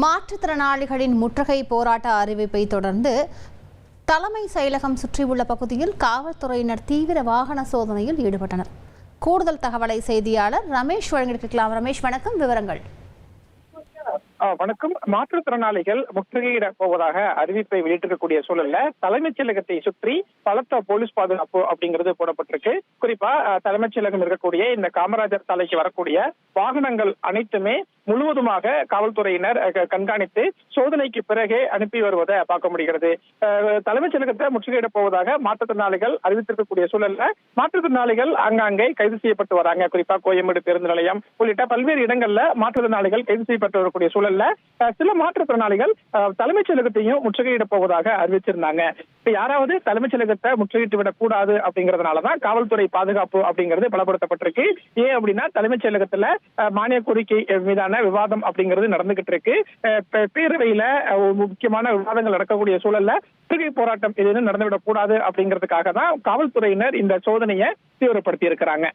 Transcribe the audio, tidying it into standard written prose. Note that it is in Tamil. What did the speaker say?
மாற்றுத்திறனாளிகளின் முற்றுகை போராட்ட அறிவிப்பை தொடர்ந்து தலைமை செயலகம் சுற்றியுள்ள பகுதியில் காவல்துறையினர் தீவிர வாகன சோதனையில் ஈடுபட்டனர். கூடுதல் தகவலை செய்தியாளர் ரமேஷ் வழங்கியிருக்கலாம். ரமேஷ், வணக்கம், விவரங்கள். வணக்கம். மாற்றுத்திறனாளிகள் முற்றுகையிட போவதாக அறிவிப்பை வெளியிட்டிருக்கக்கூடிய சூழல்ல தலைமைச் செயலகத்தை சுற்றி பலத்த போலீஸ் பாதுகாப்பு அப்படிங்கிறது போடப்பட்டிருக்கு. குறிப்பா தலைமைச் செயலகம் இருக்கக்கூடிய இந்த காமராஜர் சாலைக்கு வரக்கூடிய வாகனங்கள் அனைத்துமே முழுவதுமாக காவல்துறையினர் கண்காணித்து சோதனைக்கு பிறகே அனுப்பி வருவதை பார்க்க முடிகிறது. தலைமைச் செயலகத்தை முற்றுகையிட போவதாக மாற்றுத்திறனாளிகள் அறிவித்திருக்கக்கூடிய சூழல்ல மாற்றுத்திறனாளிகள் ஆங்காங்கே கைது செய்யப்பட்டு வராங்க. குறிப்பா கோயம்பேடு பேருந்து நிலையம் உள்ளிட்ட பல்வேறு இடங்கள்ல மாற்றுத்திறனாளிகள் கைது செய்யப்பட்டு வரக்கூடிய சூழல்ல சில மாற்றுத்திறனாளிகள் தலைமைச் செயலகத்தையும் முற்றுகையிட போவதாக அறிவிச்சிருந்தாங்க. யாராவது தலைமைச் செயலகத்தை முற்றுகையிட்டு விடக் கூடாது அப்படிங்கறதுனாலதான் காவல்துறை பாதுகாப்பு அப்படிங்கிறது பலப்படுத்தப்பட்டிருக்கு. ஏன் அப்படின்னா தலைமைச் செயலகத்துல மானிய கோரிக்கை மீதான விவாதம் அப்படிங்கிறது நடந்துகிட்டு இருக்கு. பேரவையில முக்கியமான விவாதங்கள் நடக்கக்கூடிய சூழல்ல முற்றுகை போராட்டம் எதுவும் நடந்துவிடக் கூடாது அப்படிங்கிறதுக்காக தான் காவல்துறையினர் இந்த சோதனையை தீவிரப்படுத்தி இருக்கிறாங்க.